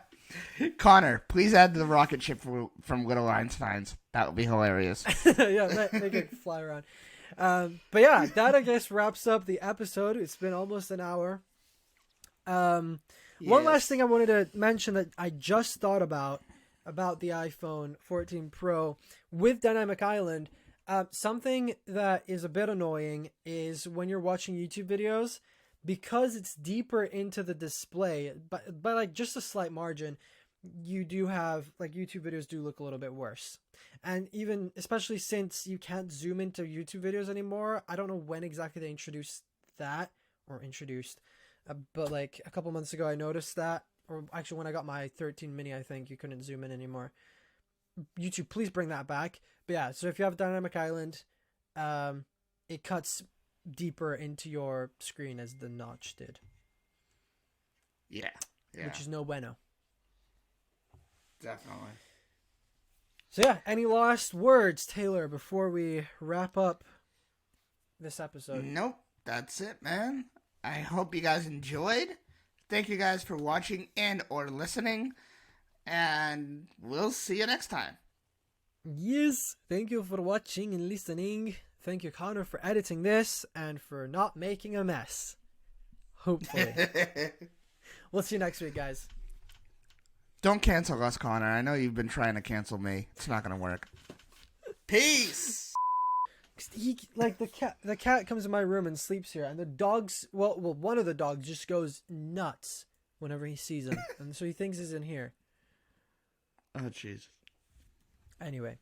S1: Connor, please add the rocket ship from Little Einsteins. That would be hilarious.
S2: Yeah, make it fly around. But yeah, that I guess wraps up the episode. It's been almost an hour. One last thing I wanted to mention that I just thought about the iPhone 14 Pro with Dynamic Island. Something that is a bit annoying is when you're watching YouTube videos, because it's deeper into the display, but by like just a slight margin, you do have, like, YouTube videos do look a little bit worse. And even, especially since you can't zoom into YouTube videos anymore, I don't know when exactly they introduced that, but like a couple months ago I noticed that, or actually when I got my 13 mini, I think you couldn't zoom in anymore. YouTube, please bring that back. But yeah, so if you have Dynamic Island, it cuts deeper into your screen as the notch did.
S1: Yeah.
S2: Which is no bueno.
S1: Definitely.
S2: So yeah, any last words, Taylor, before we wrap up this episode?
S1: Nope, that's it, man. I hope you guys enjoyed. Thank you guys for watching and or listening. And we'll see you next time.
S2: Yes, thank you for watching and listening. Thank you, Connor, for editing this and for not making a mess. Hopefully. We'll see you next week, guys.
S1: Don't cancel us, Connor. I know you've been trying to cancel me. It's not going to work. Peace!
S2: The cat comes in my room and sleeps here, and the dogs, well, one of the dogs just goes nuts whenever he sees him, and so he thinks he's in here.
S1: Oh, jeez.
S2: Anyway.